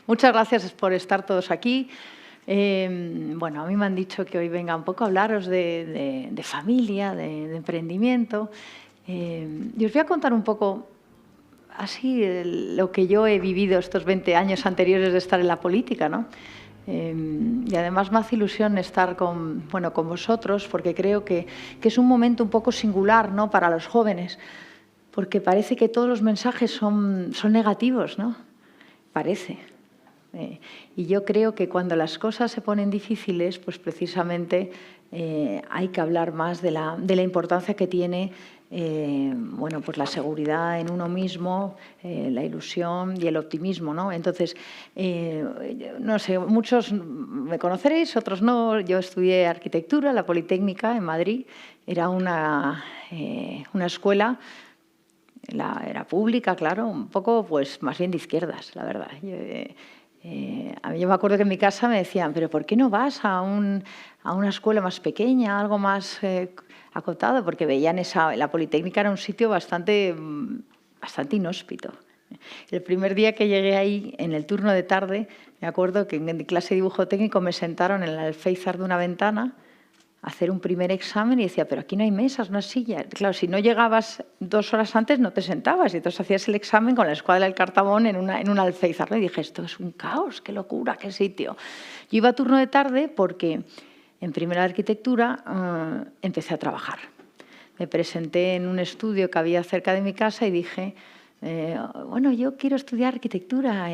Muchas gracias por estar todos aquí. Bueno, a mí me han dicho que hoy venga un poco a hablaros de familia, de emprendimiento. Y os voy a contar un poco así lo que yo he vivido estos 20 años anteriores de estar en la política, ¿no? Y además me hace ilusión estar con vosotros, porque creo que es un momento un poco singular, ¿no?, para los jóvenes, porque parece que todos los mensajes son negativos, ¿no? Parece. Y yo creo que cuando las cosas se ponen difíciles, pues precisamente hay que hablar más de la importancia que tiene pues la seguridad en uno mismo, la ilusión y el optimismo, ¿no? Entonces, no sé, muchos me conoceréis, otros no. Yo estudié arquitectura en la Politécnica en Madrid. Era una escuela, era pública, claro, un poco pues más bien de izquierdas, la verdad. Yo me acuerdo que en mi casa me decían, pero ¿por qué no vas a una escuela más pequeña, algo más acotado? Porque veían la Politécnica era un sitio bastante inhóspito. El primer día que llegué ahí, en el turno de tarde, me acuerdo que en mi clase de dibujo técnico me sentaron en el alféizar de una ventana a hacer un primer examen y decía, pero aquí no hay mesas, no hay sillas. Claro, si no llegabas 2 horas antes no te sentabas y entonces hacías el examen con la escuadra del cartabón en un alféizar. Y dije, esto es un caos, qué locura, qué sitio. Yo iba a turno de tarde porque en primera de arquitectura empecé a trabajar. Me presenté en un estudio que había cerca de mi casa y dije, bueno, yo quiero estudiar arquitectura,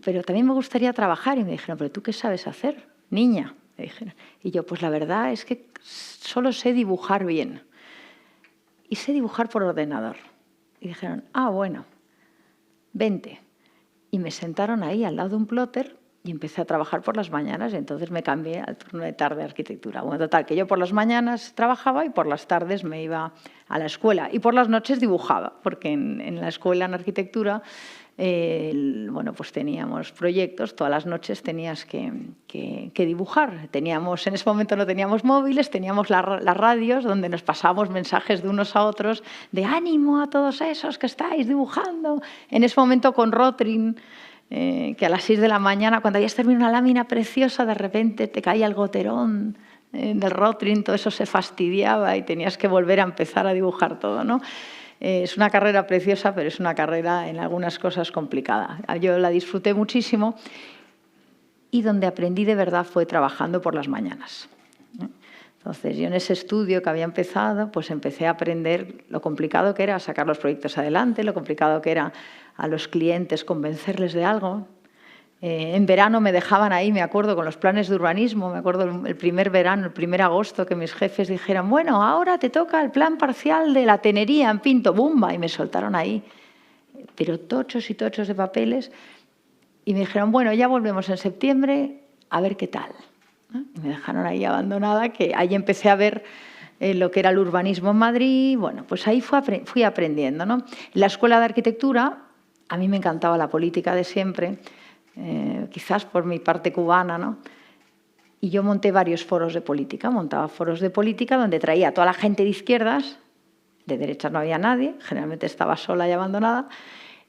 pero también me gustaría trabajar. Y me dijeron, ¿pero tú qué sabes hacer, niña? Me dijeron. Y yo, pues la verdad es que solo sé dibujar bien. Y sé dibujar por ordenador. Y dijeron, bueno, vente. Y me sentaron ahí al lado de un plotter y empecé a trabajar por las mañanas. Y entonces me cambié al turno de tarde de arquitectura. Bueno, total, que yo por las mañanas trabajaba y por las tardes me iba a la escuela. Y por las noches dibujaba, porque en la escuela en arquitectura pues teníamos proyectos, todas las noches tenías que dibujar. En ese momento no teníamos móviles, teníamos las radios donde nos pasábamos mensajes de unos a otros de ánimo a todos esos que estáis dibujando. En ese momento con Rotring, que a las 6 de la mañana, cuando habías terminado una lámina preciosa, de repente te caía el goterón del Rotring, todo eso se fastidiaba y tenías que volver a empezar a dibujar todo, ¿no? Es una carrera preciosa, pero es una carrera en algunas cosas complicada. Yo la disfruté muchísimo y donde aprendí de verdad fue trabajando por las mañanas. Entonces, yo en ese estudio que había empezado, pues empecé a aprender lo complicado que era sacar los proyectos adelante, lo complicado que era a los clientes convencerles de algo. En verano me dejaban ahí, me acuerdo, con los planes de urbanismo. Me acuerdo el primer verano, el primer agosto, que mis jefes dijeran, bueno, ahora te toca el plan parcial de la tenería en Pinto, ¡bumba! Y me soltaron ahí, pero tochos y tochos de papeles. Y me dijeron, bueno, ya volvemos en septiembre, a ver qué tal. Y me dejaron ahí abandonada, que ahí empecé a ver lo que era el urbanismo en Madrid. Bueno, pues ahí fui aprendiendo, ¿no? En la escuela de arquitectura, a mí me encantaba la política de siempre. Quizás por mi parte cubana, ¿no? Y yo monté varios foros de política, montaba foros de política donde traía a toda la gente de izquierdas, de derechas no había nadie, generalmente estaba sola y abandonada,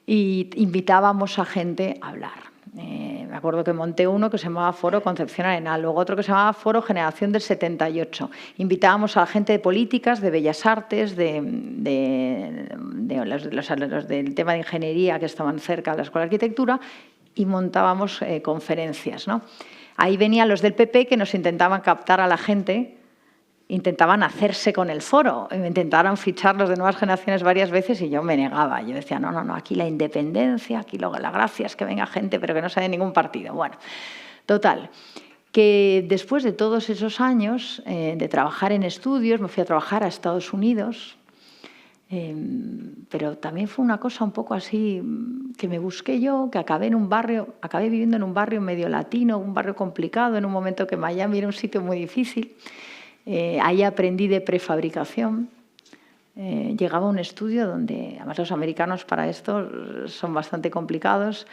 y invitábamos a gente a hablar. Me acuerdo que monté uno que se llamaba Foro Concepción Arenal, luego otro que se llamaba Foro Generación del 78. Invitábamos a la gente de políticas, de bellas artes, los del tema de ingeniería que estaban cerca de la Escuela de Arquitectura, y montábamos conferencias, ¿no? Ahí venían los del PP que nos intentaban captar a la gente, intentaban hacerse con el foro, me intentaron ficharlos de Nuevas Generaciones varias veces y yo me negaba. Yo decía, no, aquí la independencia, aquí la gracia es que venga gente pero que no sea de ningún partido. Bueno, total, que después de todos esos años de trabajar en estudios, me fui a trabajar a Estados Unidos. Pero también fue una cosa un poco así que me busqué yo, que acabé viviendo en un barrio medio latino, un barrio complicado, en un momento que Miami era un sitio muy difícil. Ahí aprendí de prefabricación. Llegaba a un estudio donde, además los americanos para esto son bastante complicados,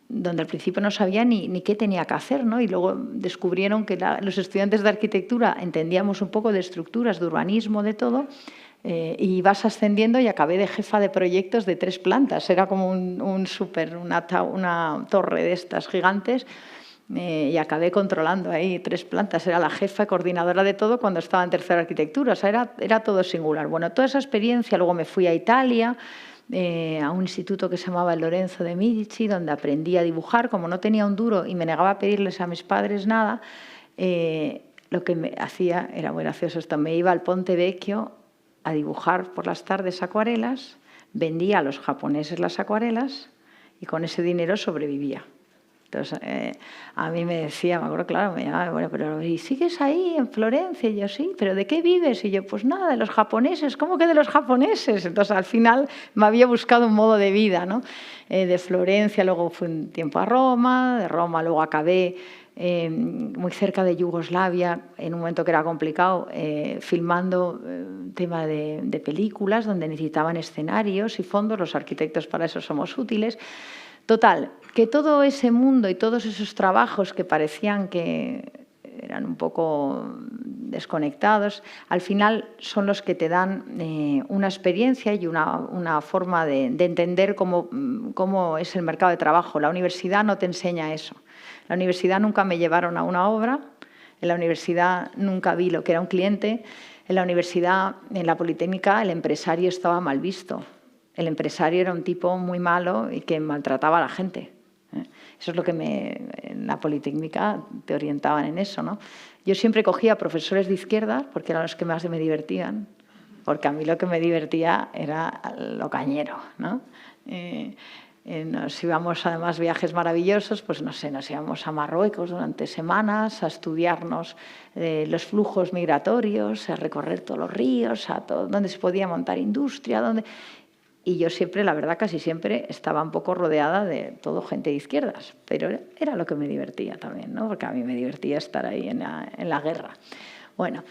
donde al principio no sabía ni qué tenía que hacer, ¿no? Y luego descubrieron que los estudiantes de arquitectura entendíamos un poco de estructuras, de urbanismo, de todo, Y vas ascendiendo y acabé de jefa de proyectos de 3 plantas. Era como una torre de estas gigantes. Y acabé controlando ahí 3 plantas. Era la jefa coordinadora de todo cuando estaba en tercera arquitectura. O sea, era todo singular. Bueno, toda esa experiencia, luego me fui a Italia, a un instituto que se llamaba el Lorenzo de Medici, donde aprendí a dibujar. Como no tenía un duro y me negaba a pedirles a mis padres nada, lo que me hacía era muy gracioso esto. Me iba al Ponte Vecchio a dibujar por las tardes acuarelas, vendía a los japoneses las acuarelas y con ese dinero sobrevivía. Entonces, a mí me decía, me acuerdo, claro, me llamaba, bueno, pero ¿y sigues ahí en Florencia? Y yo, sí, ¿pero de qué vives? Y yo, pues nada, de los japoneses. ¿Cómo que de los japoneses? Entonces, al final, me había buscado un modo de vida, ¿no? De Florencia, luego fui un tiempo a Roma, de Roma luego acabé muy cerca de Yugoslavia, en un momento que era complicado, filmando tema de películas, donde necesitaban escenarios y fondos. Los arquitectos para eso somos útiles. Total, que todo ese mundo y todos esos trabajos que parecían que eran un poco desconectados, al final son los que te dan una experiencia y una forma de entender cómo es el mercado de trabajo. La universidad no te enseña eso. La universidad nunca me llevaron a una obra, en la universidad nunca vi lo que era un cliente, en la universidad, en la Politécnica, el empresario estaba mal visto. El empresario era un tipo muy malo y que maltrataba a la gente. Eso es lo que en la Politécnica te orientaban en eso, ¿no? Yo siempre cogía profesores de izquierda porque eran los que más me divertían, porque a mí lo que me divertía era lo cañero, ¿no? Nos íbamos, además, viajes maravillosos, pues no sé, nos íbamos a Marruecos durante semanas a estudiarnos los flujos migratorios, a recorrer todos los ríos, a todo, donde se podía montar industria, donde... Y yo siempre, la verdad, casi siempre estaba un poco rodeada de todo gente de izquierdas, pero era lo que me divertía también, ¿no? Porque a mí me divertía estar ahí en la guerra. Bueno,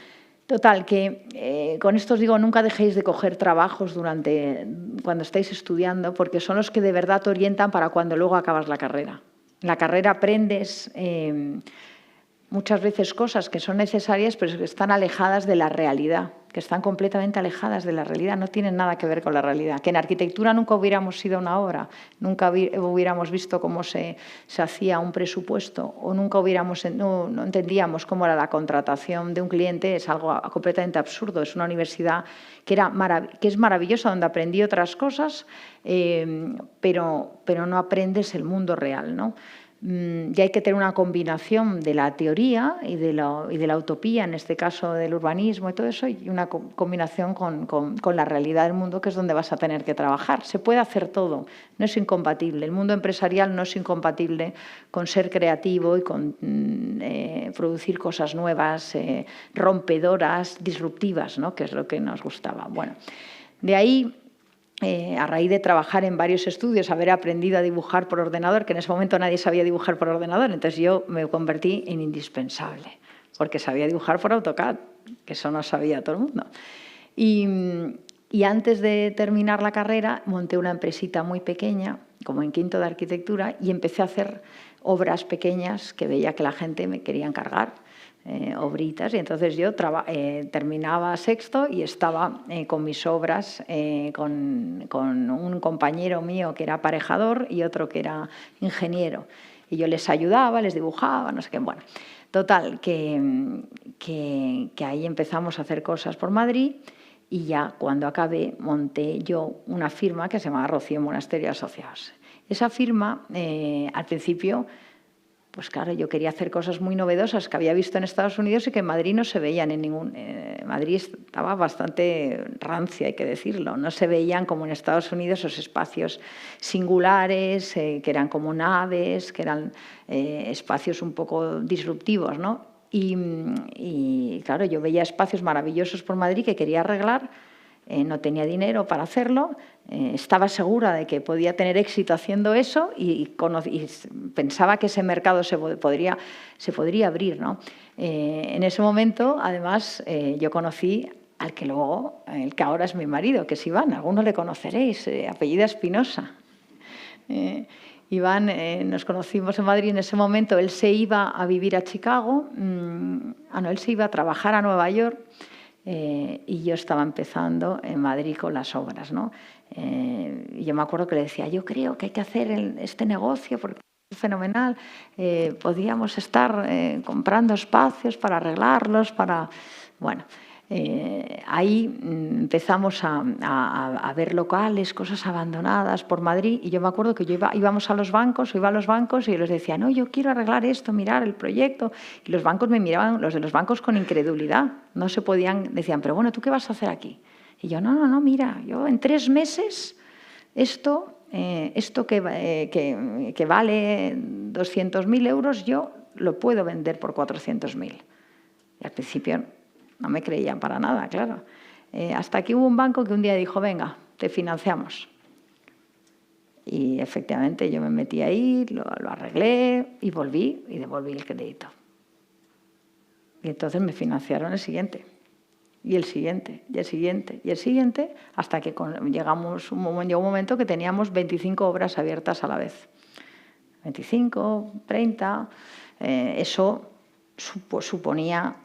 total, que con esto os digo, nunca dejéis de coger trabajos cuando estáis estudiando, porque son los que de verdad te orientan para cuando luego acabas la carrera. En la carrera aprendes muchas veces cosas que son necesarias, pero que están alejadas de la realidad, que están completamente alejadas de la realidad, no tienen nada que ver con la realidad. Que en arquitectura nunca hubiéramos sido una obra, nunca hubiéramos visto cómo se hacía un presupuesto o nunca no entendíamos cómo era la contratación de un cliente, es algo completamente absurdo. Es una universidad que es maravillosa, donde aprendí otras cosas, pero no aprendes el mundo real, ¿no? Y hay que tener una combinación de la teoría y de la utopía, en este caso del urbanismo y todo eso, y una combinación con la realidad del mundo, que es donde vas a tener que trabajar. Se puede hacer todo, no es incompatible. El mundo empresarial no es incompatible con ser creativo y con producir cosas nuevas, rompedoras, disruptivas, ¿no? Que es lo que nos gustaba. Bueno, de ahí... a raíz de trabajar en varios estudios, haber aprendido a dibujar por ordenador, que en ese momento nadie sabía dibujar por ordenador, entonces yo me convertí en indispensable, porque sabía dibujar por AutoCAD, que eso no sabía todo el mundo. Y antes de terminar la carrera monté una empresita muy pequeña, como en quinto de arquitectura, y empecé a hacer obras pequeñas que veía que la gente me quería encargar. Obritas, y entonces yo terminaba sexto y estaba con mis obras con un compañero mío que era aparejador y otro que era ingeniero, y yo les ayudaba, les dibujaba, no sé qué. Bueno, total, que ahí empezamos a hacer cosas por Madrid, y ya cuando acabé monté yo una firma que se llamaba Rocío Monasterio Asociados. Esa firma, al principio, pues claro, yo quería hacer cosas muy novedosas que había visto en Estados Unidos y que en Madrid no se veían en ningún... Madrid estaba bastante rancia, hay que decirlo. No se veían como en Estados Unidos esos espacios singulares, que eran como naves, que eran espacios un poco disruptivos, ¿no? Y claro, yo veía espacios maravillosos por Madrid que quería arreglar. No tenía dinero para hacerlo, estaba segura de que podía tener éxito haciendo eso y pensaba que ese mercado se podría abrir, ¿no? En ese momento, además, yo conocí el que ahora es mi marido, que es Iván, algunos le conoceréis, apellida Espinosa. Iván, nos conocimos en Madrid en ese momento, él se iba a vivir a Chicago, él se iba a trabajar a Nueva York. y yo estaba empezando en Madrid con las obras, ¿no? Y yo me acuerdo que le decía, yo creo que hay que hacer este negocio porque es fenomenal, podíamos estar comprando espacios para arreglarlos, para... Bueno, ahí empezamos a ver locales, cosas abandonadas por Madrid, y yo me acuerdo que íbamos a los bancos, iba a los bancos y yo les decía, no, yo quiero arreglar esto, mirar el proyecto, y los bancos me miraban, los de los bancos, con incredulidad, no se podían, decían, pero bueno, ¿tú qué vas a hacer aquí? Y yo, no, mira, yo en 3 meses esto que vale 200.000 euros, yo lo puedo vender por 400.000. Y al principio no me creían para nada, claro. Hasta que hubo un banco que un día dijo, venga, te financiamos. Y efectivamente yo me metí ahí, lo arreglé y volví y devolví el crédito. Y entonces me financiaron el siguiente. Y el siguiente, y el siguiente, y el siguiente, hasta que llegó un momento que teníamos 25 obras abiertas a la vez. 25, 30, eso suponía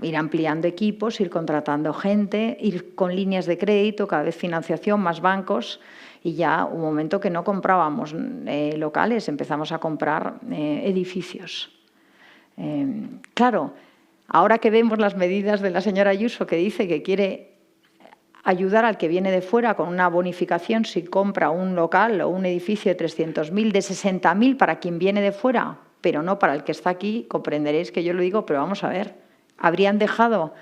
ir ampliando equipos, ir contratando gente, ir con líneas de crédito, cada vez financiación, más bancos, y ya un momento que no comprábamos locales, empezamos a comprar edificios. Claro, ahora que vemos las medidas de la señora Ayuso, que dice que quiere ayudar al que viene de fuera con una bonificación si compra un local o un edificio de 300.000, de 60.000 para quien viene de fuera, pero no para el que está aquí, comprenderéis que yo lo digo, pero vamos a ver, habrían dejado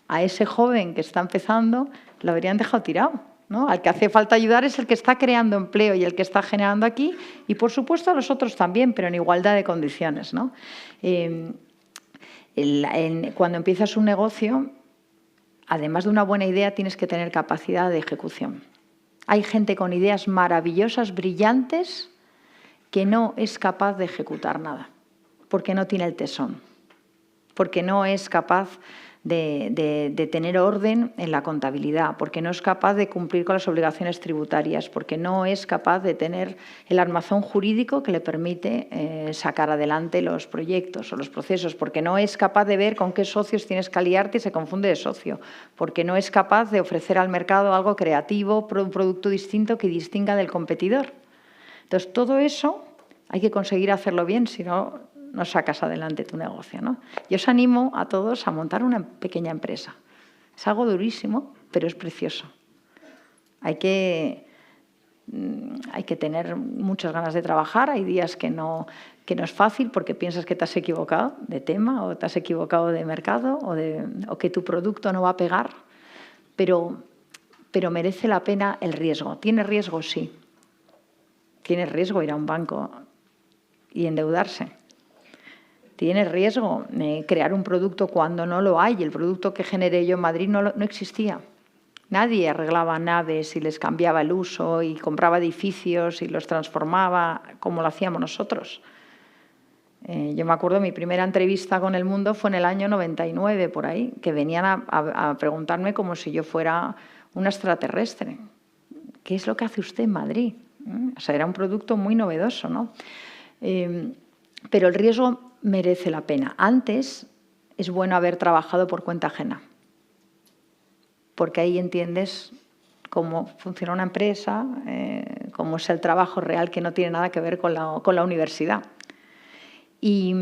a ese joven que está empezando, lo habrían dejado tirado, ¿no? Al que hace falta ayudar es el que está creando empleo y el que está generando aquí, y por supuesto a los otros también, pero en igualdad de condiciones, ¿no? Cuando empiezas un negocio, además de una buena idea, tienes que tener capacidad de ejecución. Hay gente con ideas maravillosas, brillantes, que no es capaz de ejecutar nada, porque no tiene el tesón, porque no es capaz de tener orden en la contabilidad, porque no es capaz de cumplir con las obligaciones tributarias, porque no es capaz de tener el armazón jurídico que le permite sacar adelante los proyectos o los procesos, porque no es capaz de ver con qué socios tienes que aliarte y se confunde de socio, porque no es capaz de ofrecer al mercado algo creativo, un producto distinto que distinga del competidor. Entonces, todo eso hay que conseguir hacerlo bien, si no, no sacas adelante tu negocio, ¿no? Yo os animo a todos a montar una pequeña empresa. Es algo durísimo, pero es precioso. Hay que tener muchas ganas de trabajar. Hay días que no es fácil porque piensas que te has equivocado de tema o te has equivocado de mercado o que tu producto no va a pegar, pero merece la pena el riesgo. ¿Tiene riesgo? Sí. Tiene riesgo ir a un banco y endeudarse. Tiene riesgo crear un producto cuando no lo hay. El producto que generé yo en Madrid no existía. Nadie arreglaba naves y les cambiaba el uso y compraba edificios y los transformaba como lo hacíamos nosotros. Yo me acuerdo, mi primera entrevista con El Mundo fue en el año 99, por ahí, que venían a preguntarme como si yo fuera una extraterrestre. ¿Qué es lo que hace usted en Madrid? O sea, era un producto muy novedoso, ¿no? Pero el riesgo merece la pena. Antes es bueno haber trabajado por cuenta ajena, porque ahí entiendes cómo funciona una empresa, cómo es el trabajo real, que no tiene nada que ver con la universidad. Y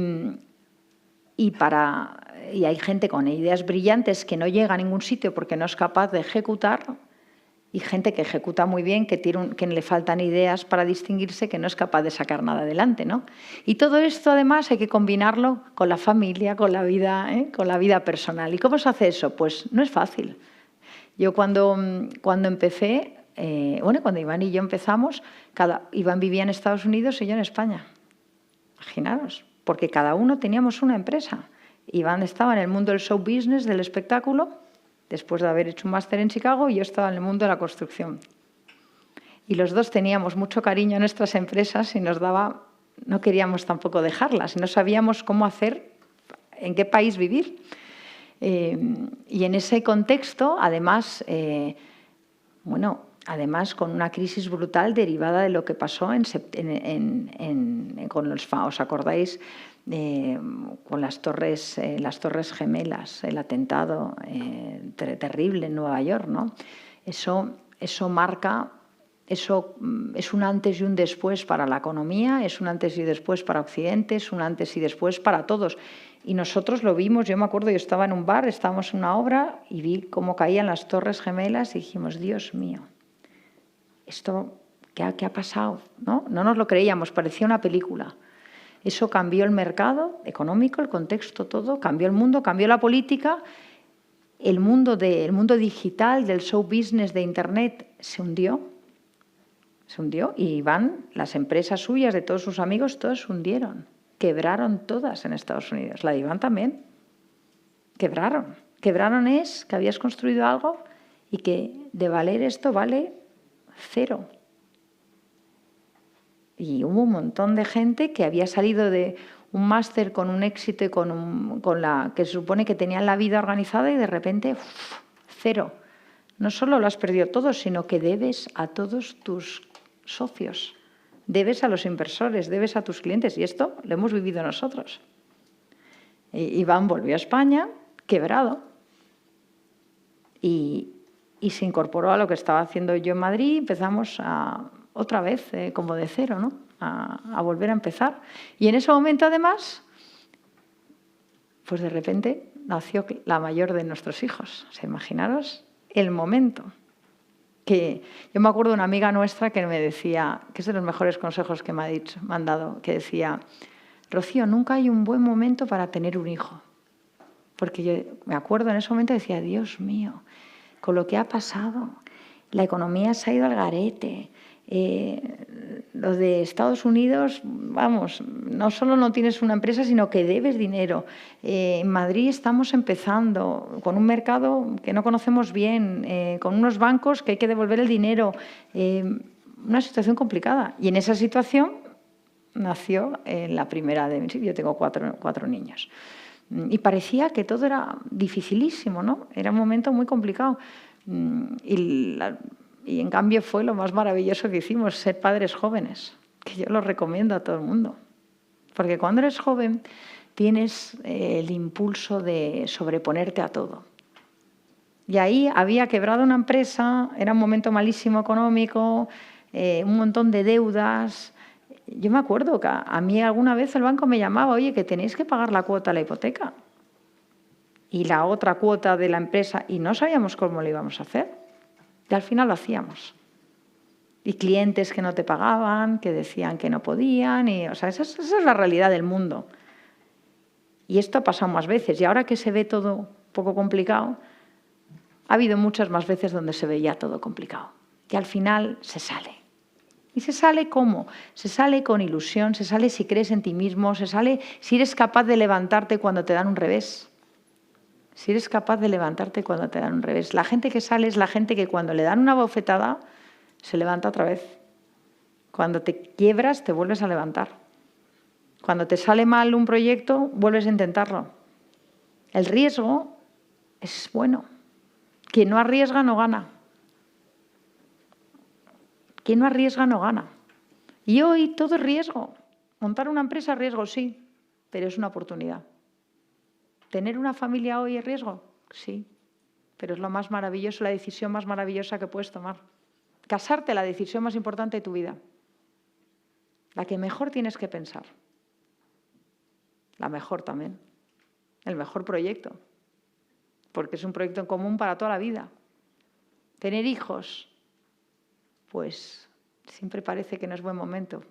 hay gente con ideas brillantes que no llega a ningún sitio porque no es capaz de ejecutar, y gente que ejecuta muy bien, que le faltan ideas para distinguirse, que no es capaz de sacar nada adelante, ¿no? Y todo esto, además, hay que combinarlo con la familia, con la vida personal. ¿Y cómo se hace eso? Pues no es fácil. Yo cuando empecé, cuando Iván y yo empezamos, Iván vivía en Estados Unidos y yo en España. Imaginaros, porque cada uno teníamos una empresa. Iván estaba en el mundo del show business, del espectáculo, después de haber hecho un máster en Chicago, y yo estaba en el mundo de la construcción. Y los dos teníamos mucho cariño a nuestras empresas y no queríamos tampoco dejarlas, no sabíamos cómo hacer, en qué país vivir. Y en ese contexto, además, además con una crisis brutal derivada de lo que pasó con ¿os acordáis? Con las torres gemelas, el atentado terrible en Nueva York, ¿no? Eso marca, eso es un antes y un después para la economía, es un antes y después para Occidente, es un antes y después para todos. Y nosotros lo vimos, yo me acuerdo, yo estaba en un bar, estábamos en una obra y vi cómo caían las torres gemelas y dijimos, Dios mío, ¿esto qué ha pasado? ¿No? No nos lo creíamos, parecía una película. Eso cambió el mercado económico, el contexto, todo, cambió el mundo, cambió la política, el mundo digital, del show business, de Internet, se hundió y las empresas suyas, de todos sus amigos, todos se hundieron. Quebraron todas en Estados Unidos. La de Iván también. Quebraron. Quebraron es que habías construido algo y que de valer esto vale 0. Y hubo un montón de gente que había salido de un máster con un éxito y que se supone que tenían la vida organizada y de repente 0. No solo lo has perdido todo, sino que debes a todos tus socios, debes a los inversores, debes a tus clientes. Y esto lo hemos vivido nosotros. Iván volvió a España quebrado y se incorporó a lo que estaba haciendo yo en Madrid. Empezamos otra vez como de 0, ¿no? A volver a empezar. Y en ese momento, además, pues de repente nació la mayor de nuestros hijos. O sea, imaginaros el momento. Que yo me acuerdo de una amiga nuestra que me decía, que es de los mejores consejos que me han dado, que decía, Rocío, nunca hay un buen momento para tener un hijo. Porque yo me acuerdo en ese momento, decía, Dios mío, con lo que ha pasado, la economía se ha ido al garete. Los de Estados Unidos, vamos, no solo no tienes una empresa, sino que debes dinero. En Madrid estamos empezando con un mercado que no conocemos bien, con unos bancos que hay que devolver el dinero. Una situación complicada. Y en esa situación nació la primera de mis hijos. Yo tengo cuatro niños. Y parecía que todo era dificilísimo, ¿no? Era un momento muy complicado. Y en cambio fue lo más maravilloso que hicimos, ser padres jóvenes, que yo lo recomiendo a todo el mundo. Porque cuando eres joven tienes el impulso de sobreponerte a todo. Y ahí había quebrado una empresa, era un momento malísimo económico, un montón de deudas. Yo me acuerdo que a mí alguna vez el banco me llamaba, oye, que tenéis que pagar la cuota de la hipoteca y la otra cuota de la empresa, y no sabíamos cómo lo íbamos a hacer. Y al final lo hacíamos. Y clientes que no te pagaban, que decían que no podían. O sea, esa es la realidad del mundo. Y esto ha pasado más veces. Y ahora que se ve todo un poco complicado, ha habido muchas más veces donde se veía todo complicado. Y al final se sale. ¿Y se sale cómo? Se sale con ilusión, se sale si crees en ti mismo, se sale si eres capaz de levantarte cuando te dan un revés. Si eres capaz de levantarte cuando te dan un revés. La gente que sale es la gente que cuando le dan una bofetada se levanta otra vez. Cuando te quiebras te vuelves a levantar. Cuando te sale mal un proyecto vuelves a intentarlo. El riesgo es bueno. Quien no arriesga no gana. Quien no arriesga no gana. Y hoy todo es riesgo. Montar una empresa es riesgo, sí, pero es una oportunidad. ¿Tener una familia hoy es riesgo? Sí, pero es lo más maravilloso, la decisión más maravillosa que puedes tomar. Casarte, la decisión más importante de tu vida. La que mejor tienes que pensar. La mejor también. El mejor proyecto. Porque es un proyecto en común para toda la vida. Tener hijos, pues siempre parece que no es buen momento,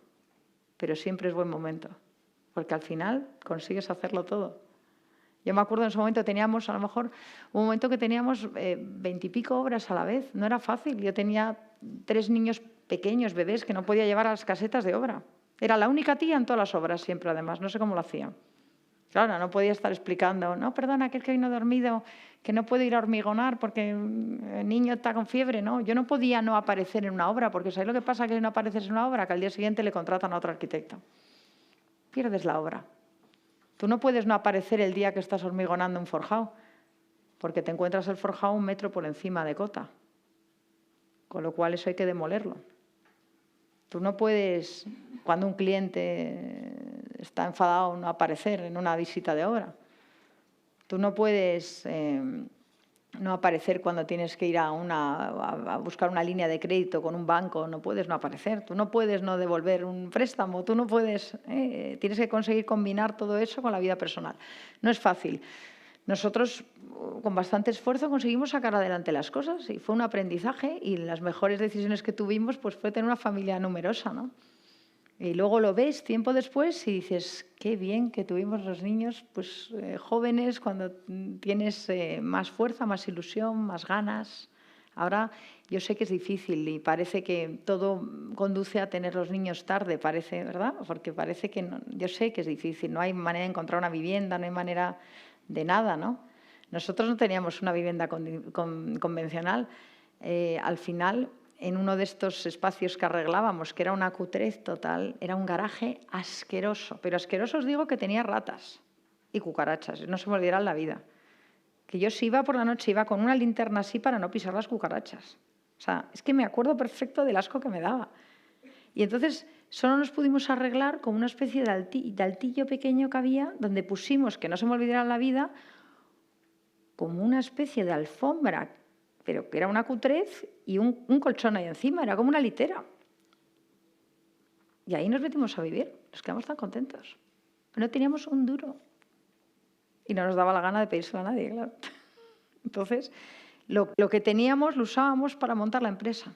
pero siempre es buen momento. Porque al final consigues hacerlo todo. Yo me acuerdo en ese momento teníamos, a lo mejor, un momento que teníamos 20 y pico obras a la vez. No era fácil. Yo tenía 3 niños pequeños, bebés, que no podía llevar a las casetas de obra. Era la única tía en todas las obras siempre, además. No sé cómo lo hacía. Claro, no podía estar explicando, no, perdona, que es que hoy no he dormido, que no puedo ir a hormigonar porque el niño está con fiebre. No, yo no podía no aparecer en una obra, porque ¿sabes lo que pasa? Que si no apareces en una obra, que al día siguiente le contratan a otro arquitecto. Pierdes la obra. Tú no puedes no aparecer el día que estás hormigonando un forjado, porque te encuentras el forjado 1 metro por encima de cota. con lo cual eso hay que demolerlo. Tú no puedes, cuando un cliente está enfadado, no aparecer en una visita de obra. Tú no puedes no aparecer cuando tienes que ir a buscar una línea de crédito con un banco, no puedes no aparecer. Tú no puedes no devolver un préstamo, tú no puedes, tienes que conseguir combinar todo eso con la vida personal. No es fácil. Nosotros, con bastante esfuerzo, conseguimos sacar adelante las cosas y fue un aprendizaje, y las mejores decisiones que tuvimos pues, fue tener una familia numerosa, ¿no? Y luego lo ves tiempo después y dices, qué bien que tuvimos los niños pues, jóvenes, cuando tienes más fuerza, más ilusión, más ganas. Ahora yo sé que es difícil y parece que todo conduce a tener los niños tarde, parece, ¿verdad? Porque parece que no, yo sé que es difícil, no hay manera de encontrar una vivienda, no hay manera de nada, ¿no? Nosotros no teníamos una vivienda convencional. Al final, en uno de estos espacios que arreglábamos, que era una cutrez total, era un garaje asqueroso. Pero asqueroso os digo que tenía ratas y cucarachas, no se me olvidará en la vida. Que yo si iba por la noche iba con una linterna así para no pisar las cucarachas. O sea, es que me acuerdo perfecto del asco que me daba. Y entonces solo nos pudimos arreglar con una especie de altillo pequeño que había, donde pusimos, que no se me olvidará en la vida, como una especie de alfombra, pero que era una cutrez, y un colchón ahí encima, era como una litera. Y ahí nos metimos a vivir, nos quedamos tan contentos. No teníamos un duro. Y no nos daba la gana de pedírselo a nadie, claro. Entonces, lo que teníamos lo usábamos para montar la empresa,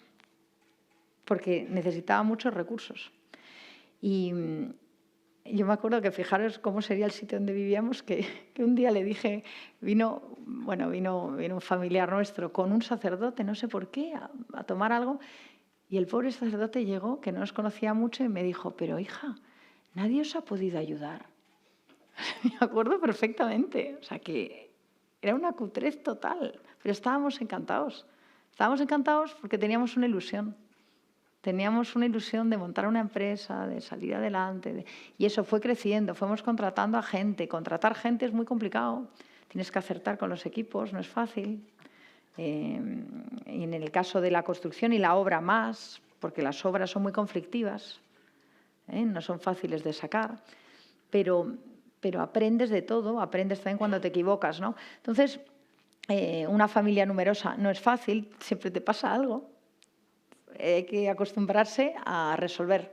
porque necesitaba muchos recursos. Y yo me acuerdo que, fijaros cómo sería el sitio donde vivíamos, que un día le dije, vino un familiar nuestro con un sacerdote, no sé por qué, a tomar algo, y el pobre sacerdote llegó, que no nos conocía mucho, y me dijo, pero hija, nadie os ha podido ayudar. Me acuerdo perfectamente, o sea que era una cutrez total, pero estábamos encantados. Estábamos encantados porque teníamos una ilusión. Teníamos una ilusión de montar una empresa, de salir adelante, y eso fue creciendo, fuimos contratando a gente. Contratar gente es muy complicado, tienes que acertar con los equipos, no es fácil. Y en el caso de la construcción y la obra más, porque las obras son muy conflictivas, no son fáciles de sacar, pero aprendes de todo, aprendes también cuando te equivocas, ¿no? Entonces, una familia numerosa no es fácil, siempre te pasa algo. Hay que acostumbrarse a resolver.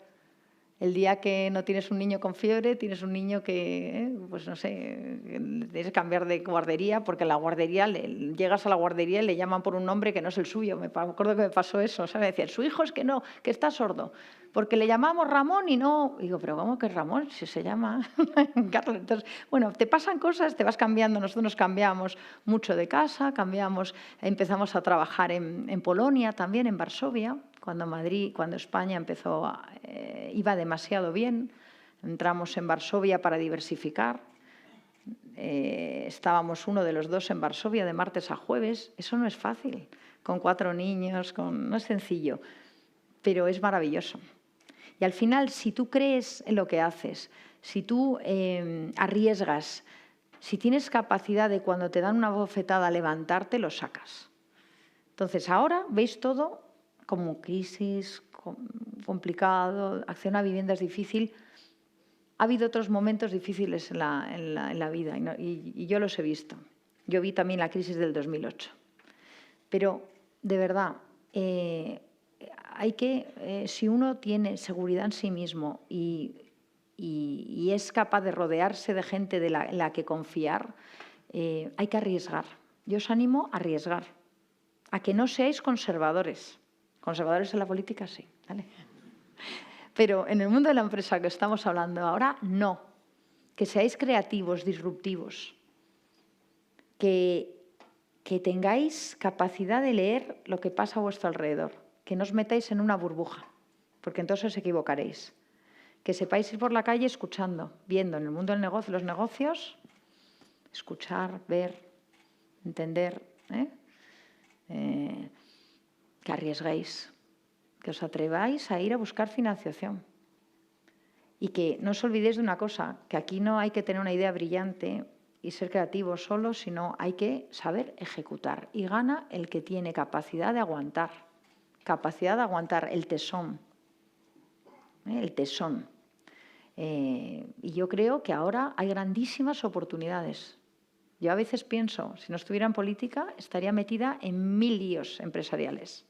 El día que no tienes un niño con fiebre, tienes un niño que, pues no sé, tienes que cambiar de guardería, porque la guardería, llegas a la guardería y le llaman por un nombre que no es el suyo. Me acuerdo que me pasó eso, ¿sabes? Decían, su hijo es que no, que está sordo, porque le llamamos Ramón y no... Y digo, pero ¿cómo que Ramón? Si se llama Carlos. Entonces, bueno, te pasan cosas, te vas cambiando. Nosotros nos cambiamos mucho de casa, empezamos a trabajar en Polonia también, en Varsovia, cuando España iba demasiado bien. Entramos en Varsovia para diversificar. Estábamos uno de los dos en Varsovia de martes a jueves. Eso no es fácil, con 4 niños, no es sencillo, pero es maravilloso. Y al final, si tú crees en lo que haces, si tú arriesgas, si tienes capacidad de, cuando te dan una bofetada, levantarte, lo sacas. Entonces, ahora veis todo como crisis, complicado, acceso a vivienda es difícil. Ha habido otros momentos difíciles en la vida y yo los he visto. Yo vi también la crisis del 2008. Pero, de verdad, si uno tiene seguridad en sí mismo y es capaz de rodearse de gente en la que confiar, hay que arriesgar. Yo os animo a arriesgar, a que no seáis conservadores. Conservadores en la política, sí, ¿vale? Pero en el mundo de la empresa que estamos hablando ahora, no. Que seáis creativos, disruptivos. Que tengáis capacidad de leer lo que pasa a vuestro alrededor. Que no os metáis en una burbuja, porque entonces os equivocaréis. Que sepáis ir por la calle escuchando, viendo en el mundo del negocio, los negocios, escuchar, ver, entender, que arriesguéis, que os atreváis a ir a buscar financiación. Y que no os olvidéis de una cosa, que aquí no hay que tener una idea brillante y ser creativo solo, sino hay que saber ejecutar. Y gana el que tiene capacidad de aguantar. capacidad de aguantar, el tesón. El tesón. Y yo creo que ahora hay grandísimas oportunidades. Yo a veces pienso, si no estuviera en política, estaría metida en 1000 líos empresariales.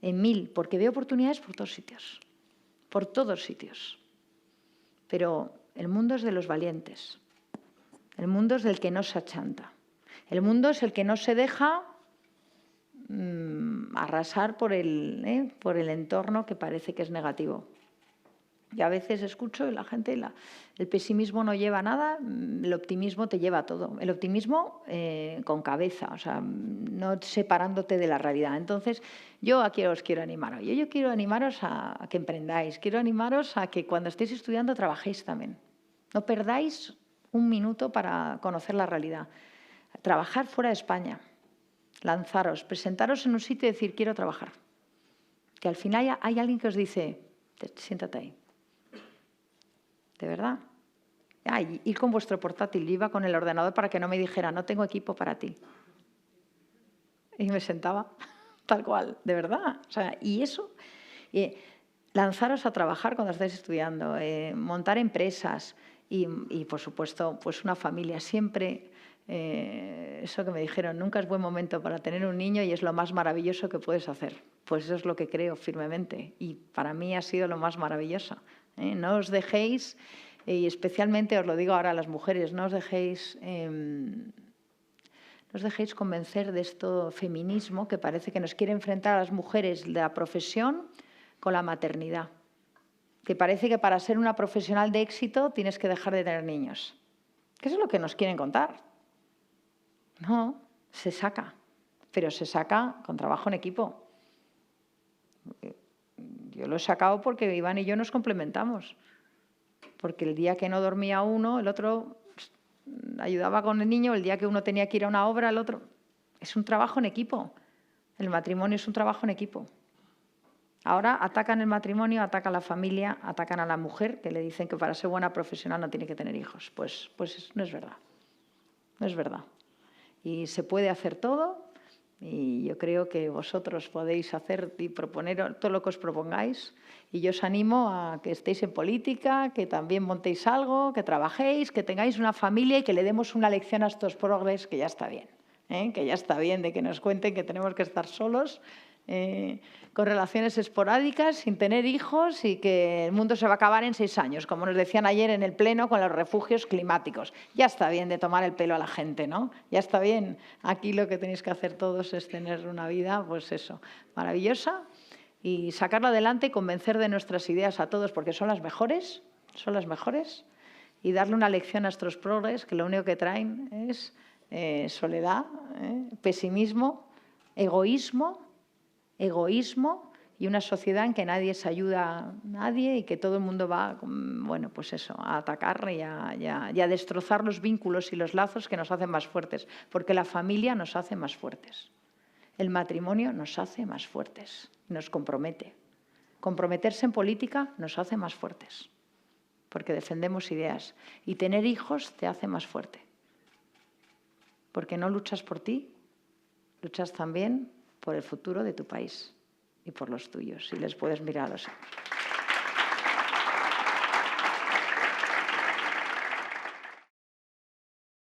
En 1000, porque veo oportunidades por todos sitios. Por todos sitios. Pero el mundo es de los valientes. El mundo es del que no se achanta. El mundo es el que no se deja arrasar por el entorno que parece que es negativo. Y a veces escucho y la gente, el pesimismo no lleva a nada, el optimismo te lleva a todo. El optimismo con cabeza, o sea, no separándote de la realidad. Entonces, yo aquí os quiero animar hoy. Yo quiero animaros a que emprendáis, quiero animaros a que cuando estéis estudiando trabajéis también. No perdáis un minuto para conocer la realidad. Trabajar fuera de España, lanzaros, presentaros en un sitio y decir, quiero trabajar. Que al final hay alguien que os dice, siéntate ahí. De verdad. Ir con vuestro portátil. Yo iba con el ordenador para que no me dijera, no tengo equipo para ti. Y me sentaba tal cual, de verdad. O sea, y eso, lanzaros a trabajar cuando estáis estudiando, montar empresas y, por supuesto, pues una familia. Siempre, eso que me dijeron, nunca es buen momento para tener un niño y es lo más maravilloso que puedes hacer. Pues eso es lo que creo firmemente y para mí ha sido lo más maravilloso. No os dejéis, y especialmente os lo digo ahora a las mujeres, no os dejéis convencer de esto feminismo que parece que nos quiere enfrentar a las mujeres de la profesión con la maternidad. Que parece que para ser una profesional de éxito tienes que dejar de tener niños. ¿Qué es lo que nos quieren contar? No, se saca, pero se saca con trabajo en equipo. Yo lo he sacado porque Iván y yo nos complementamos. Porque el día que no dormía uno, el otro ayudaba con el niño, el día que uno tenía que ir a una obra, el otro. Es un trabajo en equipo. El matrimonio es un trabajo en equipo. Ahora atacan el matrimonio, atacan la familia, atacan a la mujer, que le dicen que para ser buena profesional no tiene que tener hijos. Pues no es verdad. No es verdad. Y se puede hacer todo. Y yo creo que vosotros podéis hacer y proponer todo lo que os propongáis. Y yo os animo a que estéis en política, que también montéis algo, que trabajéis, que tengáis una familia y que le demos una lección a estos progres, que ya está bien. Que ya está bien de que nos cuenten que tenemos que estar solos, con relaciones esporádicas, sin tener hijos y que el mundo se va a acabar en 6 años, como nos decían ayer en el Pleno con los refugios climáticos. Ya está bien de tomar el pelo a la gente, ¿no? Ya está bien. Aquí lo que tenéis que hacer todos es tener una vida, pues eso, maravillosa y sacarla adelante y convencer de nuestras ideas a todos porque son las mejores y darle una lección a estos progres que lo único que traen es soledad, pesimismo, egoísmo y una sociedad en que nadie se ayuda a nadie y que todo el mundo va, bueno, pues eso, a atacar y a destrozar los vínculos y los lazos que nos hacen más fuertes, porque la familia nos hace más fuertes. El matrimonio nos hace más fuertes, nos compromete. Comprometerse en política nos hace más fuertes, porque defendemos ideas. Y tener hijos te hace más fuerte, porque no luchas por ti, luchas también por el futuro de tu país y por los tuyos, y les puedes mirar a los ojos.